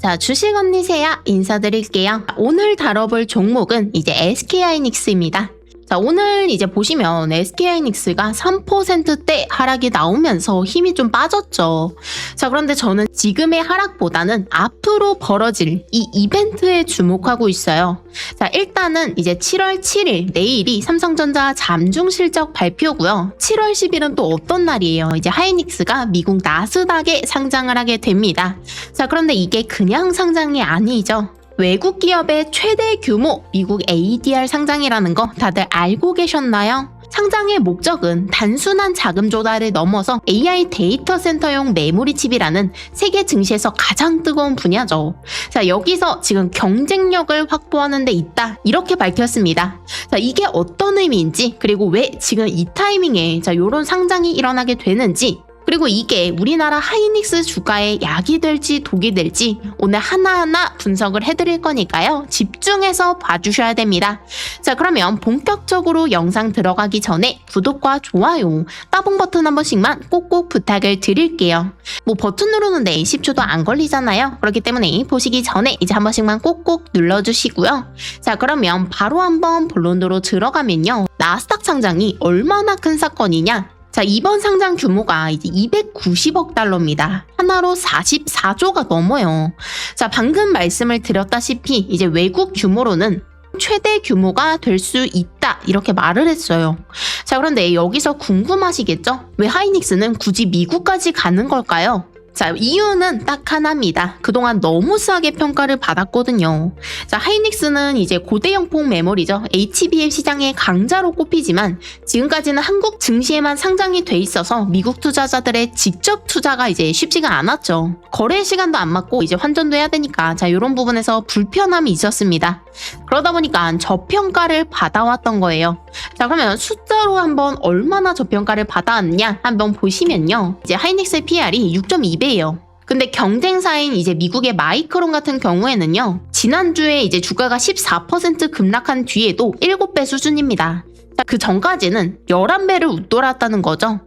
자, 주식 언니 세야 인사드릴게요. 오늘 다뤄볼 종목은 이제 SK하이닉스입니다. 자, 오늘 이제 보시면 SK하이닉스가 3%대 하락이 나오면서 힘이 좀 빠졌죠. 자, 그런데 저는 지금의 하락보다는 앞으로 벌어질 이 이벤트에 주목하고 있어요. 자, 일단은 이제 7월 7일 내일이 삼성전자 잠중 실적 발표고요. 7월 10일은 또 어떤 날이에요? 이제 하이닉스가 미국 나스닥에 상장을 하게 됩니다. 자, 그런데 이게 그냥 상장이 아니죠. 외국 기업의 최대 규모 미국 ADR 상장이라는 거 다들 알고 계셨나요? 상장의 목적은 단순한 자금 조달을 넘어서 AI 데이터 센터용 메모리 칩이라는 세계 증시에서 가장 뜨거운 분야죠. 자, 여기서 지금 경쟁력을 확보하는 데 있다, 이렇게 밝혔습니다. 자, 이게 어떤 의미인지, 그리고 왜 지금 이 타이밍에 요런 상장이 일어나게 되는지, 그리고 이게 우리나라 하이닉스 주가에 약이 될지 독이 될지 오늘 하나하나 분석을 해드릴 거니까요. 집중해서 봐주셔야 됩니다. 자, 그러면 본격적으로 영상 들어가기 전에 구독과 좋아요, 따봉 버튼 한 번씩만 꼭꼭 부탁을 드릴게요. 뭐 버튼 누르는데 10초도 안 걸리잖아요. 그렇기 때문에 보시기 전에 이제 한 번씩만 꼭꼭 눌러주시고요. 자, 그러면 바로 한번 본론으로 들어가면요. 나스닥 상장이 얼마나 큰 사건이냐? 자, 이번 상장 규모가 이제 290억 달러입니다. 하나로 44조가 넘어요. 자, 방금 말씀을 드렸다시피 이제 외국 규모로는 최대 규모가 될 수 있다, 이렇게 말을 했어요. 자, 그런데 여기서 궁금하시겠죠? 왜 하이닉스는 굳이 미국까지 가는 걸까요? 자, 이유는 딱 하나입니다. 그동안 너무 싸게 평가를 받았거든요. 자, 하이닉스는 이제 고대형폭 메모리죠. HBM 시장의 강자로 꼽히지만 지금까지는 한국 증시에만 상장이 돼 있어서 미국 투자자들의 직접 투자가 이제 쉽지가 않았죠. 거래 시간도 안 맞고 이제 환전도 해야 되니까 이런 부분에서 불편함이 있었습니다. 그러다 보니까 저평가를 받아왔던 거예요. 자, 그러면 숫자로 한번 얼마나 저평가를 받아왔냐 한번 보시면요. 이제 하이닉스의 PR이 6.2배예요. 근데 경쟁사인 이제 미국의 마이크론 같은 경우에는요. 지난주에 이제 주가가 14% 급락한 뒤에도 7배 수준입니다. 자, 그 전까지는 11배를 웃돌았다는 거죠.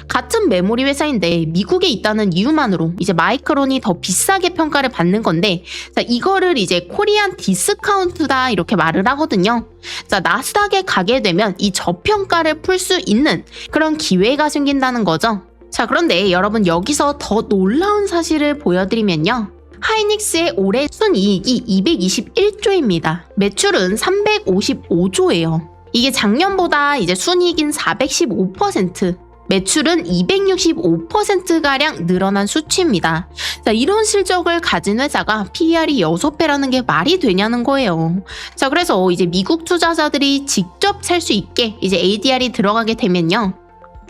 같은 메모리 회사인데 미국에 있다는 이유만으로 이제 마이크론이 더 비싸게 평가를 받는 건데, 자, 이거를 이제 코리안 디스카운트다, 이렇게 말을 하거든요. 자, 나스닥에 가게 되면 이 저평가를 풀 수 있는 그런 기회가 생긴다는 거죠. 자, 그런데 여러분, 여기서 더 놀라운 사실을 보여드리면요. 하이닉스의 올해 순이익이 221조입니다. 매출은 355조예요. 이게 작년보다 이제 순이익인 415%, 매출은 265%가량 늘어난 수치입니다. 자, 이런 실적을 가진 회사가 PER이 6배라는 게 말이 되냐는 거예요. 자, 그래서 이제 미국 투자자들이 직접 살 수 있게 이제 ADR이 들어가게 되면요.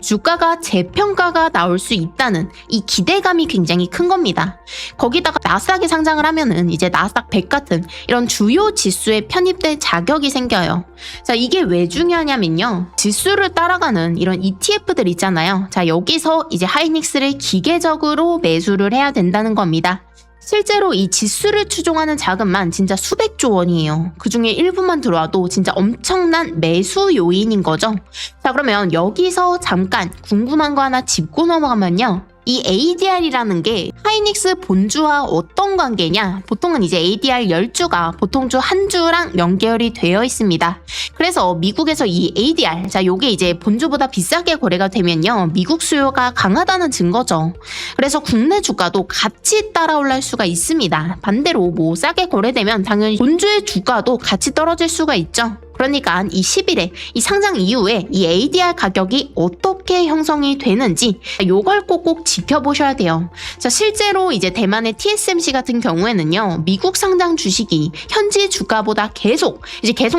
주가가 재평가가 나올 수 있다는 이 기대감이 굉장히 큰 겁니다. 거기다가 나스닥에 상장을 하면은 이제 나스닥 100 같은 이런 주요 지수에 편입될 자격이 생겨요. 자, 이게 왜 중요하냐면요. 지수를 따라가는 이런 ETF들 있잖아요. 자, 여기서 이제 하이닉스를 기계적으로 매수를 해야 된다는 겁니다. 실제로 이 지수를 추종하는 자금만 진짜 수백조 원이에요. 그 중에 일부만 들어와도 진짜 엄청난 매수 요인인 거죠. 자, 그러면 여기서 잠깐 궁금한 거 하나 짚고 넘어가면요. 이 ADR이라는 게 하이닉스 본주와 어떤 관계냐? 보통은 이제 ADR 10주가 보통주 한 주랑 연결이 되어 있습니다. 그래서 미국에서 이 ADR, 자, 요게 이제 본주보다 비싸게 거래가 되면요. 미국 수요가 강하다는 증거죠. 그래서 국내 주가도 같이 따라 올라올 수가 있습니다. 반대로 뭐 싸게 거래되면 당연히 본주의 주가도 같이 떨어질 수가 있죠. 그러니까 이 10일에 이 상장 이후에 이 ADR 가격이 어떻게 형성이 되는지 요걸 꼭꼭 지켜보셔야 돼요. 자, 실제로 이제 대만의 TSMC 같은 경우에는요. 미국 상장 주식이 현지 주가보다 계속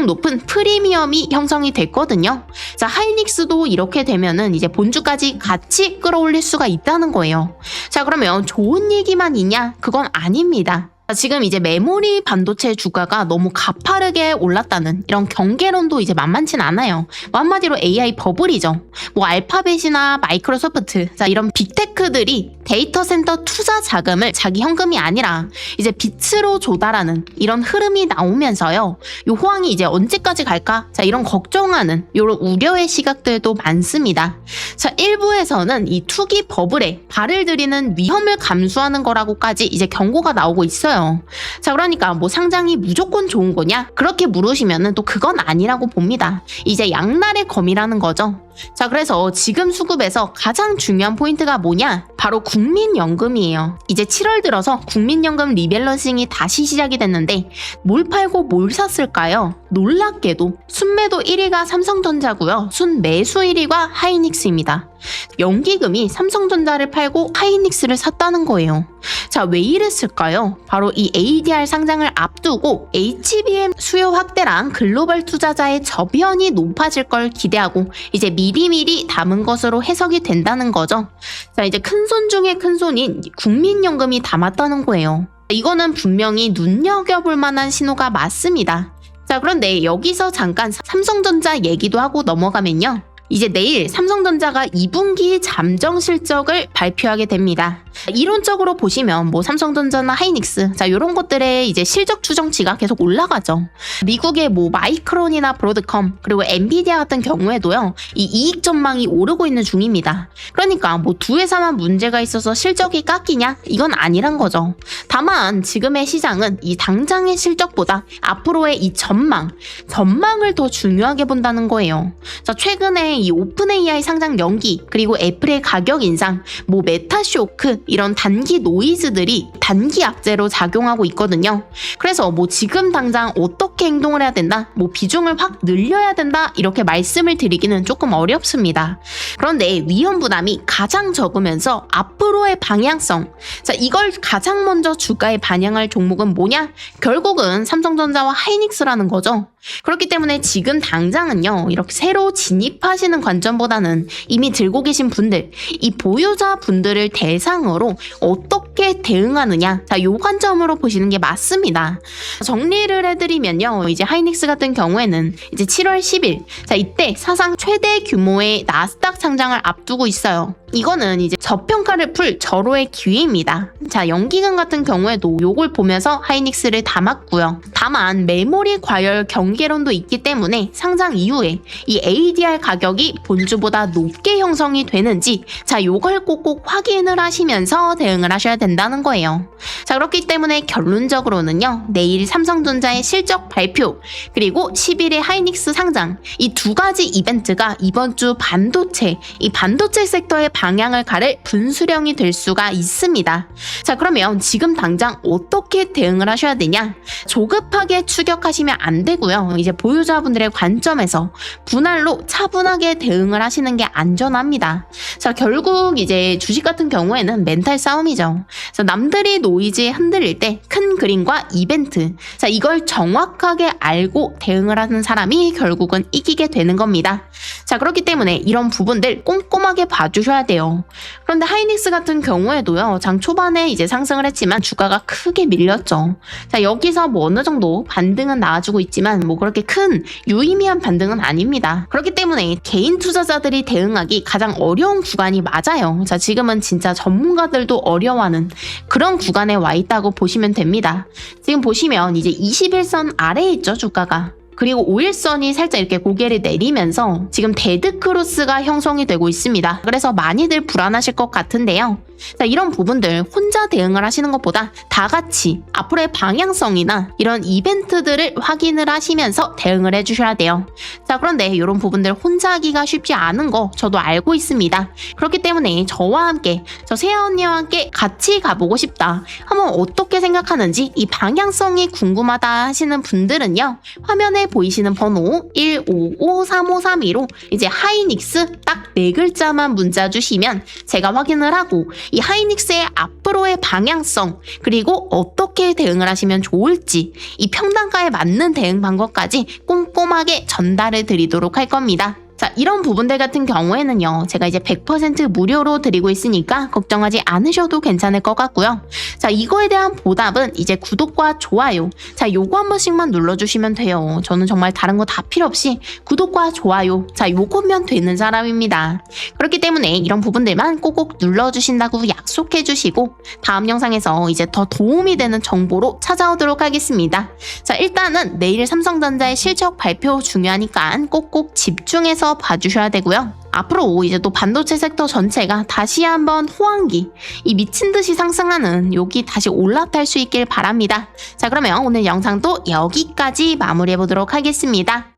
높은 프리미엄이 형성이 됐거든요. 자, 하이닉스도 이렇게 되면은 이제 본주까지 같이 끌어올릴 수가 있다는 거예요. 자, 그러면 좋은 얘기만 있냐? 그건 아닙니다. 지금 이제 메모리 반도체 주가가 너무 가파르게 올랐다는 이런 경계론도 이제 만만치 않아요. 뭐 한마디로 AI 버블이죠. 뭐 알파벳이나 마이크로소프트, 자, 이런 빅테크들이 데이터 센터 투자 자금을 자기 현금이 아니라 이제 빛으로 조달하는 이런 흐름이 나오면서요. 요 호황이 이제 언제까지 갈까? 자, 이런 걱정하는 이런 우려의 시각들도 많습니다. 자, 일부에서는 이 투기 버블에 발을 들이는 위험을 감수하는 거라고까지 이제 경고가 나오고 있어요. 있어요. 자, 그러니까 뭐 상장이 무조건 좋은 거냐? 그렇게 물으시면은 또 그건 아니라고 봅니다. 이제 양날의 검이라는 거죠. 자, 그래서 지금 수급에서 가장 중요한 포인트가 뭐냐? 바로 국민연금이에요. 이제 7월 들어서 국민연금 리밸런싱이 다시 시작이 됐는데 뭘 팔고 뭘 샀을까요? 놀랍게도 순매도 1위가 삼성전자고요. 순매수 1위가 하이닉스입니다. 연기금이 삼성전자를 팔고 하이닉스를 샀다는 거예요. 자, 왜 이랬을까요? 바로 이 ADR 상장을 앞두고 HBM 수요 확대랑 글로벌 투자자의 저변이 높아질 걸 기대하고 이제 미리미리 담은 것으로 해석이 된다는 거죠. 자, 이제 큰손 중에 큰손인 국민연금이 담았다는 거예요. 이거는 분명히 눈여겨볼 만한 신호가 맞습니다. 자, 그런데 여기서 잠깐 삼성전자 얘기도 하고 넘어가면요. 이제 내일 삼성전자가 2분기 잠정 실적을 발표하게 됩니다. 이론적으로 보시면 뭐 삼성전자나 하이닉스 이런 것들의 이제 실적 추정치가 계속 올라가죠. 미국의 뭐 마이크론이나 브로드컴 그리고 엔비디아 같은 경우에도요. 이 이익 전망이 오르고 있는 중입니다. 그러니까 뭐 두 회사만 문제가 있어서 실적이 깎이냐? 이건 아니란 거죠. 다만 지금의 시장은 이 당장의 실적보다 앞으로의 이 전망을 더 중요하게 본다는 거예요. 자, 최근에 이 오픈 AI 상장 연기 그리고 애플의 가격 인상 뭐 메타 쇼크 이런 단기 노이즈들이 단기 악재로 작용하고 있거든요. 그래서 뭐 지금 당장 어떻게 행동을 해야 된다 뭐 비중을 확 늘려야 된다 이렇게 말씀을 드리기는 조금 어렵습니다. 그런데 위험 부담이 가장 적으면서 앞으로의 방향성 이걸 가장 먼저 주가에 반영할 종목은 뭐냐? 결국은 삼성전자와 하이닉스라는 거죠. 그렇기 때문에 지금 당장은요 이렇게 새로 진입하시는 관점보다는 이미 들고 계신 분들 이 보유자 분들을 대상으로 어떻게 대응하느냐 요 관점으로 보시는 게 맞습니다. 정리를 해드리면요 이제 하이닉스 같은 경우에는 이제 7월 10일 이때 사상 최대 규모의 나스닥 상장을 앞두고 있어요. 이거는 이제 저평가를 풀 절호의 기회입니다. 자, 연기금 같은 경우에도 요걸 보면서 하이닉스를 담았고요. 다만 메모리 과열 경계론도 있기 때문에 상장 이후에 이 ADR 가격이 본주보다 높게 형성이 되는지 요걸 꼭꼭 확인을 하시면서 대응을 하셔야 된다는 거예요. 자, 그렇기 때문에 결론적으로는요. 내일 삼성전자의 실적 발표 그리고 10일의 하이닉스 상장 이 두 가지 이벤트가 이번 주 이 반도체 섹터의 방향을 가를 분수령이 될 수가 있습니다. 자, 그러면 지금 당장 어떻게 대응을 하셔야 되냐? 조급하게 추격하시면 안 되고요. 이제 보유자분들의 관점에서 분할로 차분하게 대응을 하시는 게 안전합니다. 자, 결국 이제 주식 같은 경우에는 멘탈 싸움이죠. 그래서 남들이 노이즈에 흔들릴 때 큰 그림과 이벤트 이걸 정확하게 알고 대응을 하는 사람이 결국은 이기게 되는 겁니다. 자, 그렇기 때문에 이런 부분들 꼼꼼하게 봐주셔야 돼요. 그런데 하이닉스 같은 경우에도요. 장 초반에 이제 상승을 했지만 주가가 크게 밀렸죠. 자, 여기서 뭐 어느 정도 반등은 나와주고 있지만 뭐 그렇게 큰 유의미한 반등은 아닙니다. 그렇기 때문에 개인 투자자들이 대응하기 가장 어려운 구간이 맞아요. 자, 지금은 진짜 전문가들도 어려워하는 그런 구간에 와 있다고 보시면 됩니다. 지금 보시면 이제 21선 아래에 있죠, 주가가. 그리고 5일선이 살짝 이렇게 고개를 내리면서 지금 데드크로스가 형성이 되고 있습니다. 그래서 많이들 불안하실 것 같은데요. 자, 이런 부분들 혼자 대응을 하시는 것보다 다 같이 앞으로의 방향성이나 이런 이벤트들을 확인을 하시면서 대응을 해주셔야 돼요. 자, 그런데 이런 부분들 혼자 하기가 쉽지 않은 거 저도 알고 있습니다. 그렇기 때문에 저와 함께 세아 언니와 함께 같이 가보고 싶다. 한번 어떻게 생각하는지 이 방향성이 궁금하다 하시는 분들은요. 화면에 보이시는 번호 1553532로 이제 하이닉스 딱 4글자만 문자 주시면 제가 확인을 하고 이 하이닉스의 앞으로의 방향성 그리고 어떻게 대응을 하시면 좋을지 이 평단가에 맞는 대응 방법까지 꼼꼼하게 전달해 드리도록 할 겁니다. 자, 이런 부분들 같은 경우에는요. 제가 이제 100% 무료로 드리고 있으니까 걱정하지 않으셔도 괜찮을 것 같고요. 자, 이거에 대한 보답은 이제 구독과 좋아요. 자, 요거 한 번씩만 눌러주시면 돼요. 저는 정말 다른 거 다 필요 없이 구독과 좋아요. 자, 요거면 되는 사람입니다. 그렇기 때문에 이런 부분들만 꼭꼭 눌러주신다고 약속해 주시고 다음 영상에서 이제 더 도움이 되는 정보로 찾아오도록 하겠습니다. 자, 일단은 내일 삼성전자의 실적 발표 중요하니까 꼭꼭 집중해서 봐주셔야 되고요. 앞으로 이제 또 반도체 섹터 전체가 다시 한번 호황기, 이 미친 듯이 상승하는 여기 다시 올라탈 수 있길 바랍니다. 자, 그러면 오늘 영상도 여기까지 마무리해 보도록 하겠습니다.